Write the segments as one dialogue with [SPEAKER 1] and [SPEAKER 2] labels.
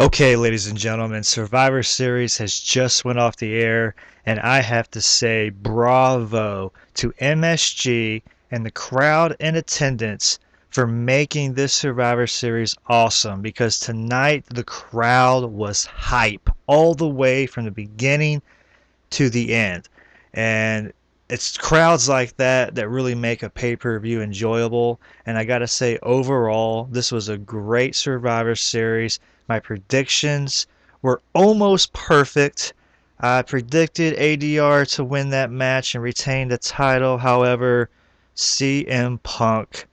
[SPEAKER 1] Okay, ladies and gentlemen, Survivor Series has just went off the air, and I have to say bravo to MSG and the crowd in attendance for making this Survivor Series awesome because tonight the crowd was hype all the way from the beginning to the end. And it's crowds like that that really make a pay-per-view enjoyable. And I gotta say, overall, this was a great Survivor Series. My predictions were almost perfect. I predicted ADR to win that match and retain the title. However, CM Punk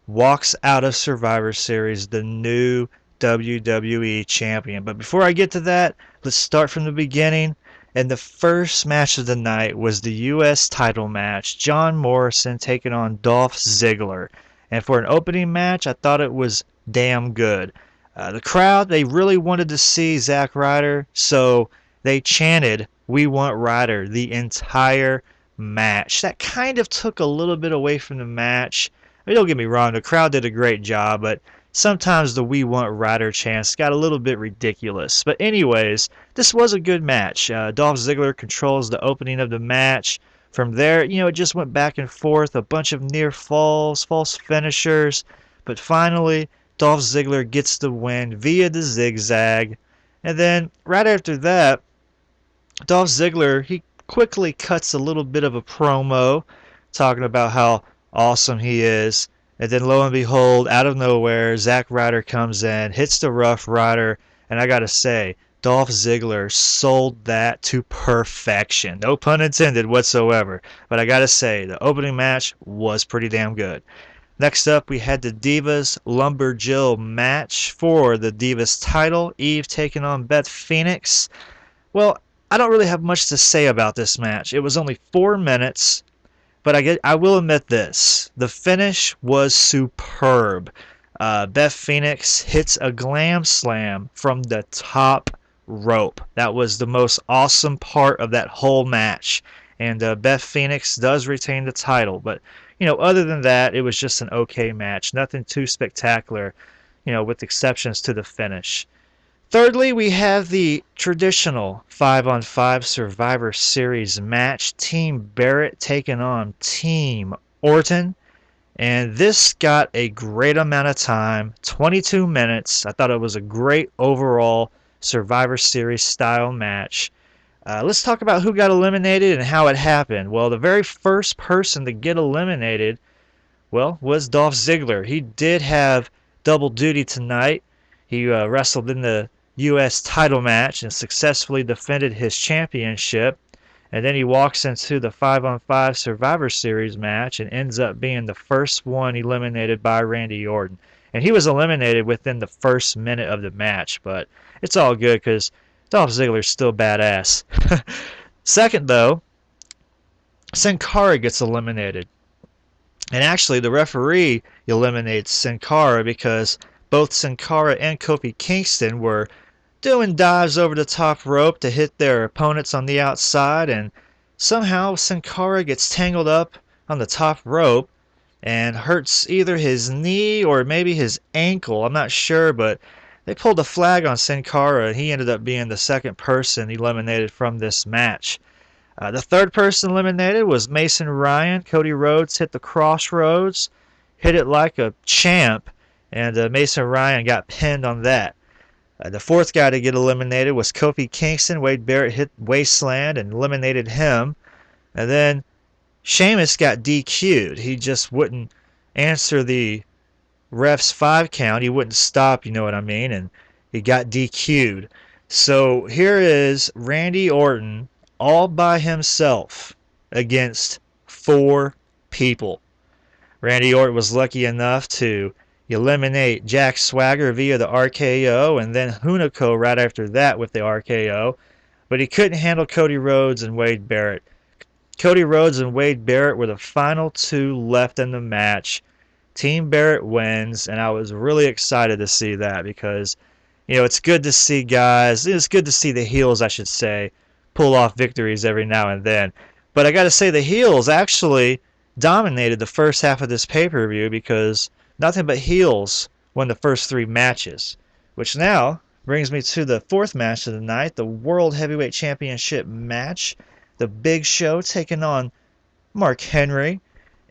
[SPEAKER 1] walks out of Survivor Series the new WWE Champion. But before I get to that, let's start from the beginning. And the first match of the night was the U.S. title match. John Morrison taking on Dolph Ziggler. And for an opening match, I thought it was damn good. The crowd, they really wanted to see Zack Ryder, so they chanted, "We want Ryder," the entire match. That kind of took a little bit away from the match. I mean, don't get me wrong, the crowd did a great job, but sometimes the "We want Ryder" chants got a little bit ridiculous. But anyways, this was a good match. Dolph Ziggler controls the opening of the match. From there, it just went back and forth, a bunch of near falls, false finishers, but finally, Dolph Ziggler gets the win via the zigzag. And then, right after that, Dolph Ziggler, he quickly cuts a little bit of a promo talking about how awesome he is. And then lo and behold, out of nowhere, Zack Ryder comes in, hits the Rough Rider, and I gotta say, Dolph Ziggler sold that to perfection. No pun intended whatsoever. But I gotta say, the opening match was pretty damn good. Next up, we had the Divas Lumberjill match for the Divas title. Eve taking on Beth Phoenix. Well, I don't really have much to say about this match. It was only 4 minutes, but I will admit this. The finish was superb. Beth Phoenix hits a glam slam from the top rope. That was the most awesome part of that whole match. And Beth Phoenix does retain the title, but other than that, it was just an okay match. Nothing too spectacular, with exceptions to the finish. Thirdly, we have the traditional 5-on-5 Survivor Series match. Team Barrett taking on Team Orton. And this got a great amount of time, 22 minutes. I thought it was a great overall Survivor Series style match. Let's talk about who got eliminated and how it happened. Well, the very first person to get eliminated, was Dolph Ziggler. He did have double duty tonight. He wrestled in the U.S. title match and successfully defended his championship. And then he walks into the 5-on-5 Survivor Series match and ends up being the first one eliminated by Randy Orton. And he was eliminated within the first minute of the match, but it's all good because Dolph Ziggler's still badass. Second, though, Sin Cara gets eliminated. And actually, the referee eliminates Sin Cara because both Sin Cara and Kofi Kingston were doing dives over the top rope to hit their opponents on the outside, and somehow Sin Cara gets tangled up on the top rope and hurts either his knee or maybe his ankle. I'm not sure, but they pulled a flag on Sin Cara, and he ended up being the second person eliminated from this match. The third person eliminated was Mason Ryan. Cody Rhodes hit the crossroads, hit it like a champ, and Mason Ryan got pinned on that. The fourth guy to get eliminated was Kofi Kingston. Wade Barrett hit Wasteland and eliminated him. And then Sheamus got DQ'd. He just wouldn't answer the ref's 5 count. He wouldn't stop, you know what I mean, and he got DQ'd. So here is Randy Orton all by himself against 4 people. Randy Orton was lucky enough to eliminate Jack Swagger via the RKO and then Hunico right after that with the RKO, but he couldn't handle Cody Rhodes and Wade Barrett. Cody Rhodes and Wade Barrett were the final 2 left in the match. Team Barrett wins, and I was really excited to see that because, it's good to see guys, it's good to see the heels, I should say, pull off victories every now and then. But I got to say, the heels actually dominated the first half of this pay-per-view because nothing but heels won the first 3 matches, which now Brings me to the fourth match of the night, the World Heavyweight Championship match. The Big Show taking on Mark Henry.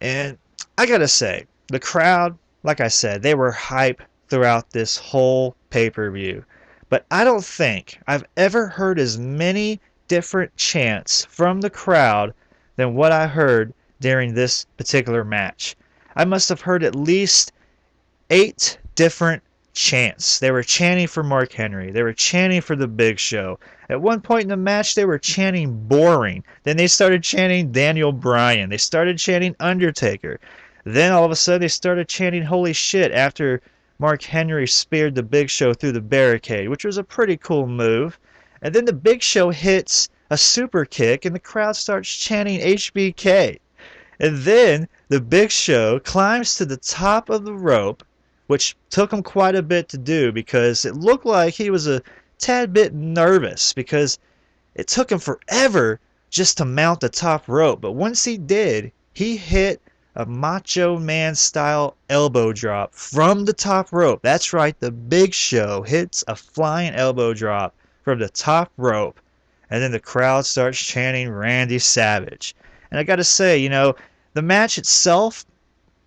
[SPEAKER 1] And I gotta say, the crowd, like I said, they were hype throughout this whole pay-per-view. But I don't think I've ever heard as many different chants from the crowd than what I heard during this particular match. I must have heard at least 8 different chants. They were chanting for Mark Henry. They were chanting for the Big Show. At one point in the match, they were chanting boring. Then they started chanting Daniel Bryan. They started chanting Undertaker. Then all of a sudden, they started chanting holy shit after Mark Henry speared the Big Show through the barricade, which was a pretty cool move. And then the Big Show hits a super kick, and the crowd starts chanting HBK. And then the Big Show climbs to the top of the rope, which took him quite a bit to do because it looked like he was a tad bit nervous because it took him forever just to mount the top rope. But once he did, he hit a Macho Man style elbow drop from the top rope. That's right, the Big Show hits a flying elbow drop from the top rope. And then the crowd starts chanting Randy Savage. And I gotta say, you know, the match itself,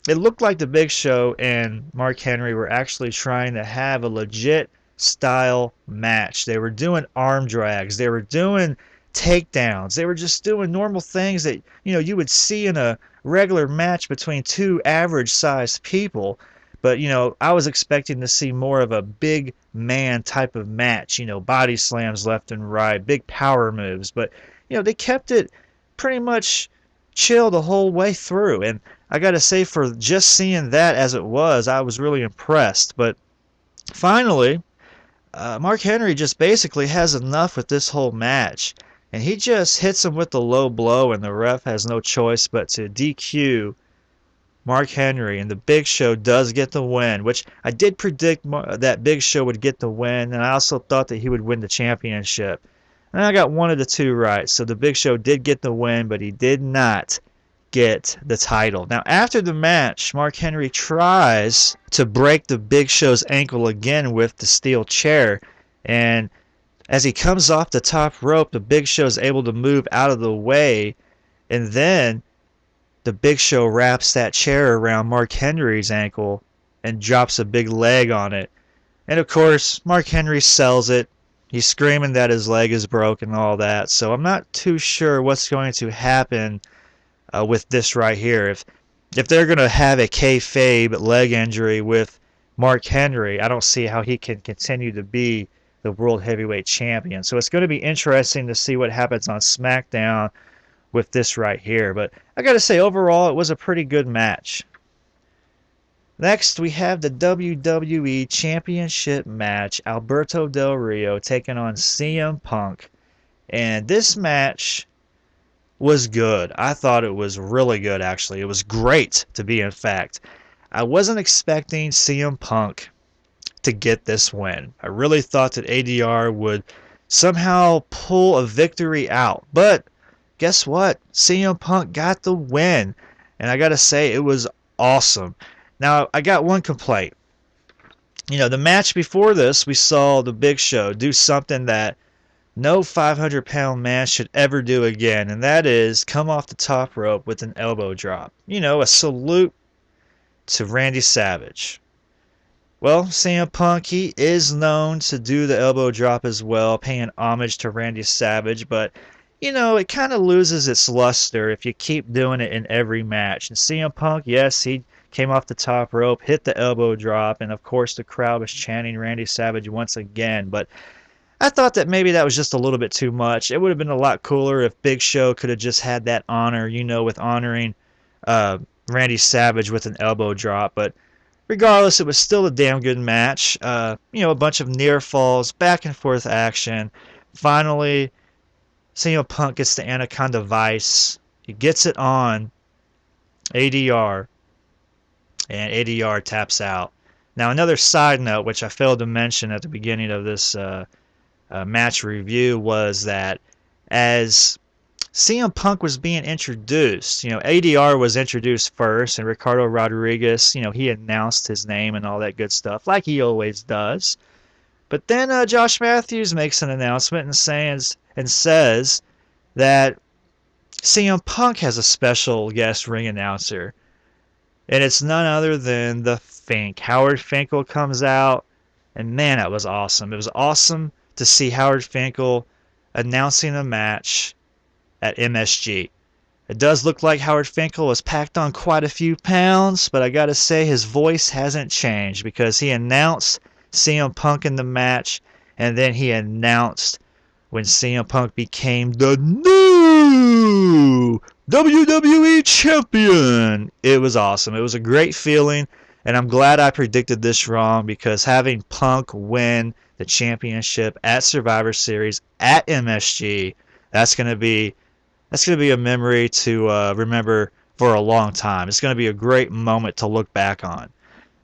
[SPEAKER 1] it looked like the Big Show and Mark Henry were actually trying to have a legit style match. They were doing arm drags. They were doing takedowns. They were just doing normal things that, you know, you would see in a regular match between two average-sized people. But, you know, I was expecting to see more of a big man type of match, you know, body slams left and right, big power moves. But, you know, they kept it pretty much chill the whole way through. And I got to say, for just seeing that as it was, I was really impressed. But finally, Mark Henry just basically has enough with this whole match. And he just hits him with the low blow, and the ref has no choice but to DQ Mark Henry. And the Big Show does get the win, which I did predict that Big Show would get the win. And I also thought that he would win the championship. And I got one of the two right. So the Big Show did get the win, but he did not get the title. Now, after the match, Mark Henry tries to break the Big Show's ankle again with the steel chair. And as he comes off the top rope, the Big Show is able to move out of the way. And then the Big Show wraps that chair around Mark Henry's ankle and drops a big leg on it. And of course, Mark Henry sells it. He's screaming that his leg is broken and all that. So I'm not too sure what's going to happen with this right here. If they're going to have a kayfabe leg injury with Mark Henry, I don't see how he can continue to be the World Heavyweight Champion. So it's going to be interesting to see what happens on SmackDown with this right here. But I got to say, overall, it was a pretty good match. Next, we have the WWE Championship match. Alberto Del Rio taking on CM Punk. And this match was good. I thought it was really good, actually. It was great, to be in fact. I wasn't expecting CM Punk to get this win. I really thought that ADR would somehow pull a victory out. But guess what? CM Punk got the win. And I got to say, it was awesome. Now, I got one complaint. You know, the match before this, we saw the Big Show do something that no 500-pound man should ever do again, and that is come off the top rope with an elbow drop. You know, a salute to Randy Savage. Well, CM Punk, he is known to do the elbow drop as well, paying homage to Randy Savage, but, you know, it kind of loses its luster if you keep doing it in every match. And CM Punk, yes, he came off the top rope, hit the elbow drop, and of course the crowd was chanting Randy Savage once again. But I thought that maybe that was just a little bit too much. It would have been a lot cooler if Big Show could have just had that honor, you know, with honoring Randy Savage with an elbow drop. But regardless, it was still a damn good match. You know, a bunch of near falls, back and forth action. Finally, CM Punk gets the Anaconda Vice. He gets it on ADR. And ADR taps out. Now, another side note, which I failed to mention at the beginning of this match review, was that as CM Punk was being introduced, you know, ADR was introduced first, and Ricardo Rodriguez, you know, he announced his name and all that good stuff, like he always does. But then Josh Matthews makes an announcement and says that CM Punk has a special guest ring announcer. And it's none other than the Fink. Howard Finkel comes out, and man, that was awesome. It was awesome to see Howard Finkel announcing a match at MSG. It does look like Howard Finkel has packed on quite a few pounds, but I gotta say his voice hasn't changed because he announced CM Punk in the match, and then he announced when CM Punk became the new WWE Champion. It was awesome. It was a great feeling, and I'm glad I predicted this wrong because having Punk win the championship at Survivor Series at MSG, that's gonna be a memory to remember for a long time. It's going to be a great moment to look back on.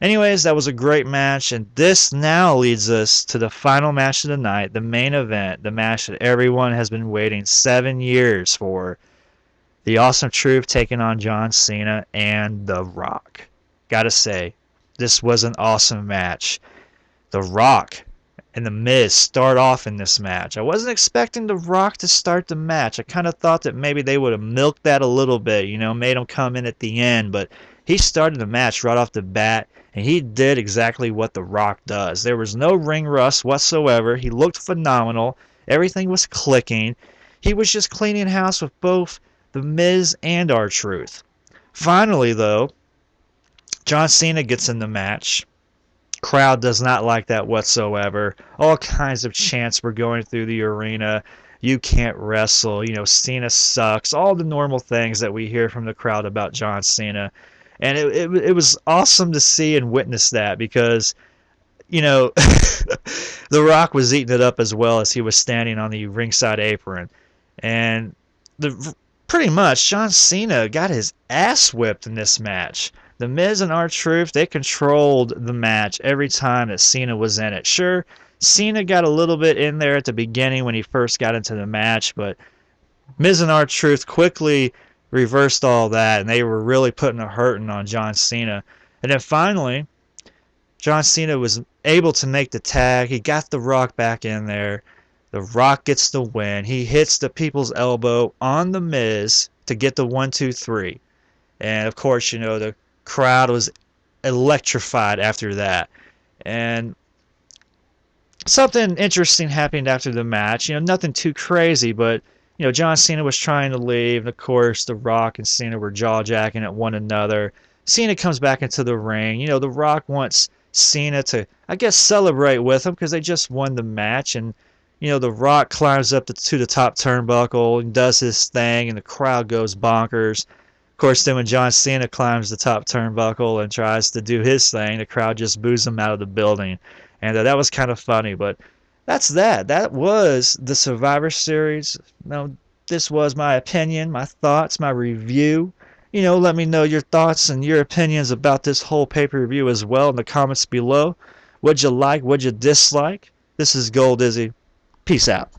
[SPEAKER 1] Anyways, that was a great match, and this now leads us to the final match of the night, the main event, the match that everyone has been waiting 7 years for. The Awesome Truth taking on John Cena and The Rock. Gotta say, this was an awesome match. The Rock and The Miz start off in this match. I wasn't expecting The Rock to start the match. I kind of thought that maybe they would have milked that a little bit, made him come in at the end, but he started the match right off the bat, and he did exactly what The Rock does. There was no ring rust whatsoever. He looked phenomenal. Everything was clicking. He was just cleaning house with both The Miz and R-Truth. Finally, though, John Cena gets in the match. Crowd does not like that whatsoever. All kinds of chants were going through the arena. You can't wrestle. Cena sucks. All the normal things that we hear from the crowd about John Cena. And it was awesome to see and witness that because, The Rock was eating it up as well as he was standing on the ringside apron. And pretty much John Cena got his ass whipped in this match. The Miz and R-Truth, they controlled the match every time that Cena was in it. Sure, Cena got a little bit in there at the beginning when he first got into the match, but Miz and R-Truth quickly reversed all that, and they were really putting a hurting on John Cena. And then finally, John Cena was able to make the tag. He got The Rock back in there. The Rock gets the win. He hits the people's elbow on The Miz to get the 1-2-3. And, of course, the crowd was electrified after that. And something interesting happened after the match. Nothing too crazy, but John Cena was trying to leave, and of course The Rock and Cena were jaw-jacking at one another. Cena comes back into the ring. The Rock wants Cena to, I guess, celebrate with him because they just won the match. And The Rock climbs up to the top turnbuckle and does his thing, and the crowd goes bonkers. Of course, then when John Cena climbs the top turnbuckle and tries to do his thing, the crowd just boos him out of the building. And that was kind of funny, but that's that. That was the Survivor Series. Now, this was my opinion, my thoughts, my review. Let me know your thoughts and your opinions about this whole pay-per-view as well in the comments below. What'd you like? What'd you dislike? This is Gold Izzy. Peace out.